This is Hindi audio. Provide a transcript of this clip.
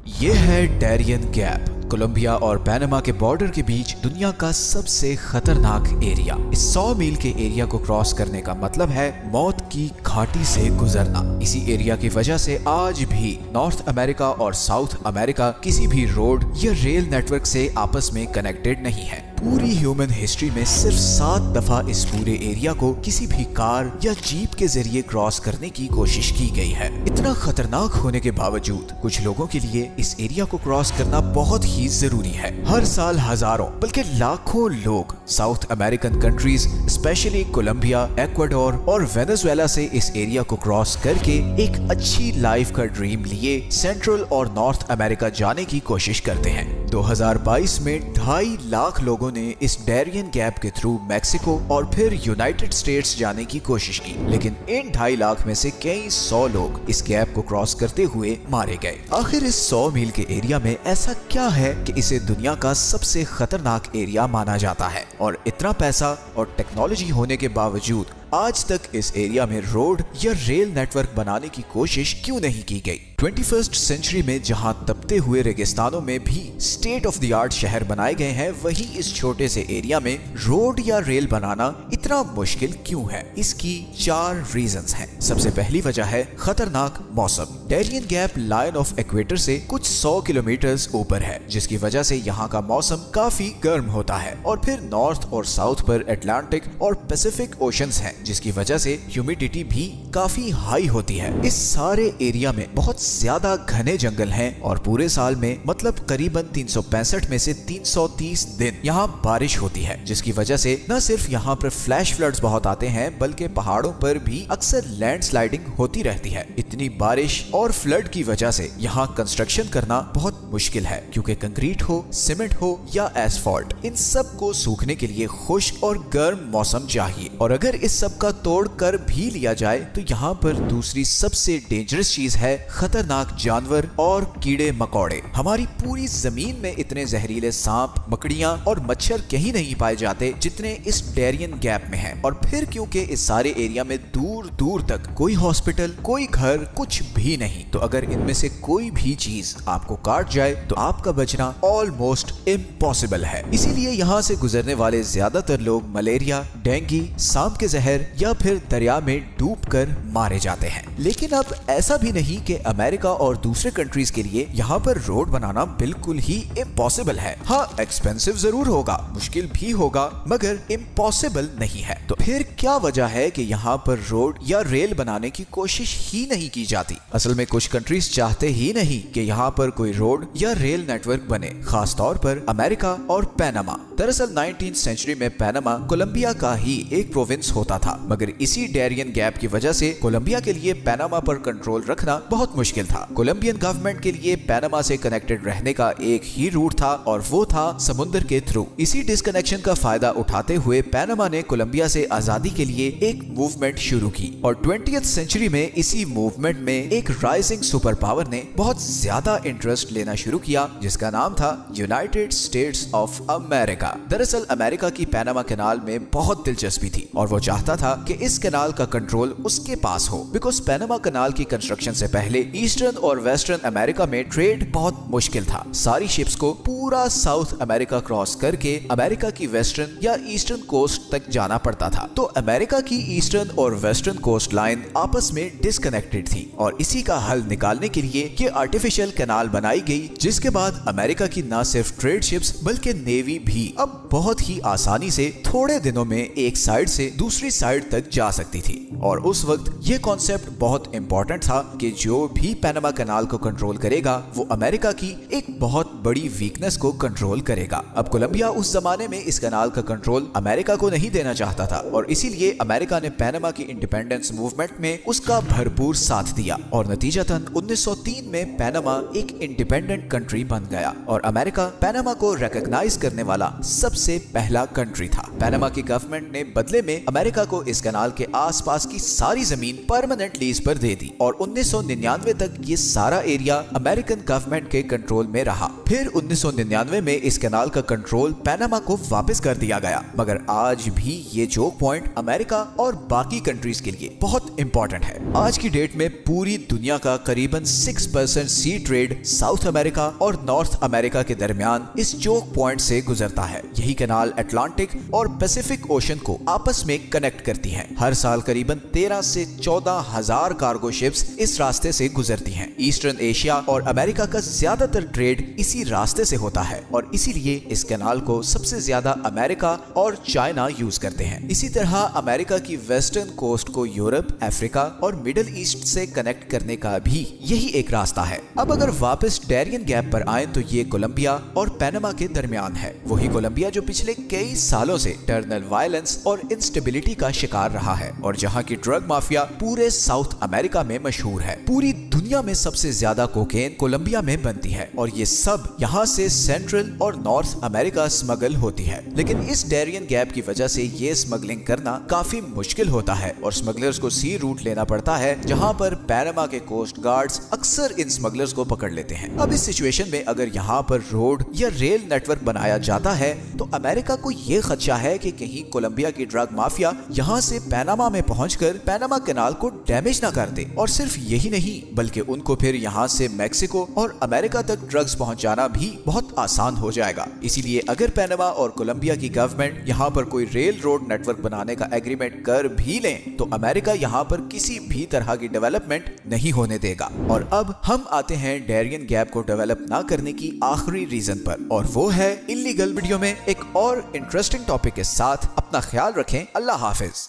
ये है डैरियन गैप, कोलंबिया और पनामा के बॉर्डर के बीच दुनिया का सबसे खतरनाक एरिया। इस 100 मील के एरिया को क्रॉस करने का मतलब है मौत की घाटी से गुजरना। इसी एरिया की वजह से आज भी नॉर्थ अमेरिका और साउथ अमेरिका किसी भी रोड या रेल नेटवर्क से आपस में कनेक्टेड नहीं है। पूरी ह्यूमन हिस्ट्री में सिर्फ 7 दफा इस पूरे एरिया को किसी भी कार या जीप के जरिए क्रॉस करने की कोशिश की गई है। इतना खतरनाक होने के बावजूद कुछ लोगों के लिए इस एरिया को क्रॉस करना बहुत ही जरूरी है। हर साल हजारों बल्कि लाखों लोग South American countries specially Colombia, Ecuador और वेनेजुएला से इस एरिया को क्रॉस करके एक अच्छी लाइफ का ड्रीम लिए सेंट्रल और नॉर्थ अमेरिका जाने की कोशिश करते हैं। 2022 में 2.5 लाख लोगों ने इस डैरियन गैप के थ्रू मैक्सिको और फिर यूनाइटेड स्टेट्स जाने की कोशिश की, लेकिन इन 2.5 लाख में से कई 100 लोग इस गैप को क्रॉस करते हुए मारे गए। आखिर इस 100 मील के एरिया में ऐसा क्या है कि इसे दुनिया का सबसे खतरनाक एरिया माना जाता है? और इतना पैसा और टेक्नोलॉजी होने के बावजूद आज तक इस एरिया में रोड या रेल नेटवर्क बनाने की कोशिश क्यों नहीं की गई? 21st सेंचुरी में जहां तपते हुए रेगिस्तानों में भी स्टेट ऑफ द आर्ट शहर बनाए गए हैं, वहीं इस छोटे से एरिया में रोड या रेल बनाना इतना मुश्किल क्यों है? इसकी 4 रीजंस हैं। सबसे पहली वजह है खतरनाक मौसम। Darien gap line of equator से कुछ 100 किलोमीटर ऊपर है, जिसकी वजह से यहाँ का मौसम काफी गर्म होता है। और फिर नॉर्थ और साउथ पर अटलांटिक और पैसिफिक ओशंस हैं, जिसकी वजह से ह्यूमिडिटी भी काफी हाई होती है। इस सारे एरिया में बहुत ज्यादा घने जंगल हैं और पूरे साल में मतलब करीबन 365 में से 330 दिन यहाँ बारिश होती है, जिसकी वजह से न सिर्फ यहाँ पर फ्लैश फ्लड्स बहुत आते हैं, बल्कि पहाड़ों पर भी अक्सर लैंडस्लाइडिंग होती रहती है। इतनी बारिश और फ्लड की वजह से यहाँ कंस्ट्रक्शन करना बहुत मुश्किल है, क्योंकि कंक्रीट हो, सीमेंट हो या एसफॉल्ट, इन सब को सूखने के लिए खुश्क और गर्म मौसम चाहिए। और अगर इस सब का तोड़ कर भी लिया जाए तो यहाँ पर दूसरी सबसे डेंजरस चीज है खतरनाक जानवर और कीड़े मकोड़े। हमारी पूरी जमीन में इतने जहरीले सांप, मकड़ियाँ और मच्छर कहीं नहीं पाए जाते जितने इस डैरियन गैप में हैं। और फिर क्योंकि इस सारे एरिया में दूर दूर तक कोई हॉस्पिटल, कोई घर, कुछ भी नहीं, तो अगर इनमें से कोई भी चीज आपको काट जाए तो आपका बचना ऑलमोस्ट इम्पॉसिबल है। इसीलिए यहाँ से गुजरने वाले ज्यादातर लोग मलेरिया, डेंगू, सांप के जहर या फिर दरिया में डूबकर मारे जाते हैं। लेकिन अब ऐसा भी नहीं कि अमेरिका और दूसरे कंट्रीज के लिए यहाँ पर रोड बनाना बिल्कुल ही इम्पॉसिबल है। हाँ, एक्सपेंसिव जरूर होगा, मुश्किल भी होगा, मगर इम्पॉसिबल नहीं है। तो फिर क्या वजह है कि यहाँ पर रोड या रेल बनाने की कोशिश ही नहीं की जाती? असल में कुछ कंट्रीज चाहते ही नहीं कि यहाँ पर कोई रोड या रेल नेटवर्क बने, खास तौर पर अमेरिका और पनामा। दरअसल 19th सेंचुरी में पनामा कोलंबिया का ही एक प्रोविंस होता था, मगर इसी डैरियन गैप की वजह से कोलंबिया के लिए पनामा पर कंट्रोल रखना बहुत मुश्किल था। कोलंबियन गवर्नमेंट के लिए पनामा से कनेक्टेड रहने का एक ही रूट था और वो था समुद्र के थ्रू। इसी डिस्कनेक्शन का फायदा उठाते हुए पनामा ने कोलंबिया से आजादी के लिए एक मूवमेंट शुरू की और 20th सेंचुरी में इसी मूवमेंट में एक राइजिंग सुपर पावर ने बहुत ज्यादा इंटरेस्ट लेना शुरू किया, जिसका नाम था यूनाइटेड स्टेट्स ऑफ अमेरिका। दरअसल अमेरिका की पनामा कैनाल में बहुत दिलचस्पी थी और वो चाहता था कि इस कैनाल का कंट्रोल उसके पास हो, बिकॉज पनामा कैनाल की कंस्ट्रक्शन से पहले ईस्टर्न और वेस्टर्न अमेरिका में ट्रेड बहुत मुश्किल था। सारी शिप्स को पूरा साउथ अमेरिका क्रॉस करके अमेरिका की वेस्टर्न या ईस्टर्न कोस्ट तक जाना पड़ता था। तो अमेरिका की ईस्टर्न और वेस्टर्न कोस्ट लाइन आपस में डिस्कनेक्टेड थी और इसी का हल निकालने के लिए ये आर्टिफिशियल कैनाल बनाई गई, जिसके बाद अमेरिका की न सिर्फ ट्रेड शिप्स बल्कि नेवी भी अब बहुत ही आसानी से थोड़े दिनों में एक साइड से दूसरी साइड तक जा सकती थी। और उस वक्त ये कॉन्सेप्ट बहुत इंपॉर्टेंट था कि जो भी पनामा कैनाल को कंट्रोल करेगा वो अमेरिका की एक बहुत बड़ी वीकनेस को कंट्रोल करेगा। अब कोलंबिया उस जमाने में इस कैनाल का कंट्रोल अमेरिका को नहीं देना चाहता था और इसीलिए अमेरिका ने पनामा की इंडिपेंडेंस मूवमेंट में उसका भरपूर साथ दिया और नतीजतन 1903 में पनामा एक इंडिपेंडेंट कंट्री बन गया और अमेरिका पनामा को रिकॉग्नाइज करने वाला सबसे पहला कंट्री था। पनामा की गवर्नमेंट ने बदले में अमेरिका को इस कैनाल के आसपास की सारी जमीन परमानेंट लीज पर दे दी और 1999 तक ये सारा एरिया अमेरिकन गवर्नमेंट के कंट्रोल में रहा। फिर 1999 में इस कैनाल का कंट्रोल पनामा को वापस कर दिया गया, मगर आज भी ये चोक पॉइंट अमेरिका और बाकी कंट्रीज के लिए बहुत इंपॉर्टेंट है। आज की डेट में पूरी दुनिया का करीबन 6% सी ट्रेड साउथ अमेरिका और नॉर्थ अमेरिका के दरमियान इस चोक पॉइंट से गुजरता है। यही कैनाल अटलांटिक और पैसिफिक ओशन को आपस में कनेक्ट करती है। हर साल करीबन 13 से 14 हजार कार्गो शिप्स इस रास्ते से गुजरती हैं। ईस्टर्न एशिया और अमेरिका का ज्यादातर ट्रेड इसी रास्ते से होता है और इसीलिए इस कैनाल को सबसे ज्यादा अमेरिका और चाइना यूज करते हैं। इसी तरह अमेरिका की वेस्टर्न कोस्ट को यूरोप, अफ्रीका और मिडिल ईस्ट से कनेक्ट करने का भी यही एक रास्ता है। अब अगर वापस डैरियन गैप पर आए तो ये कोलंबिया और पनामा के दरमियान है। वही कोलंबिया जो पिछले कई सालों से इंटरनल वायलेंस और इंस्टेबिलिटी का शिकार रहा है और जहां की ड्रग माफिया पूरे साउथ अमेरिका में मशहूर है। पूरी दुनिया में सबसे ज्यादा कोकेन कोलंबिया में बनती है और ये सब यहाँ से सेंट्रल और नॉर्थ अमेरिका स्मगल होती है। लेकिन इस डैरियन गैप की वजह से ये स्मगलिंग करना काफी मुश्किल होता है और स्मगलर्स को सी रूट लेना पड़ता है, जहाँ पर पनामा के कोस्ट गार्ड्स अक्सर इन स्मगलर्स को पकड़ लेते हैं। अब इस सिचुएशन में अगर यहाँ पर रोड या रेल नेटवर्क बनाया जाता है तो अमेरिका को ये खदशा है कि कहीं कोलंबिया की ड्रग माफिया यहाँ से पनामा में पहुंचकर पनामा कैनाल को डैमेज ना कर दे। और सिर्फ यही नहीं बल्कि उनको फिर यहाँ से मैक्सिको और अमेरिका तक ड्रग्स पहुंचाना भी बहुत आसान हो जाएगा। इसीलिए अगर पनामा और कोलंबिया की गवर्नमेंट यहाँ पर कोई रेल रोड नेटवर्क बनाने का एग्रीमेंट कर भी लें तो अमेरिका यहाँ पर किसी भी तरह की डेवलपमेंट नहीं होने देगा। और अब हम आते हैं डैरियन गैप को डेवलप ना करने की आखिरी रीजन पर, और वो है इल्लीगल। वीडियो में एक और इंटरेस्टिंग टॉपिक के साथ अपना ख्याल रखें। अल्लाह हाफिज।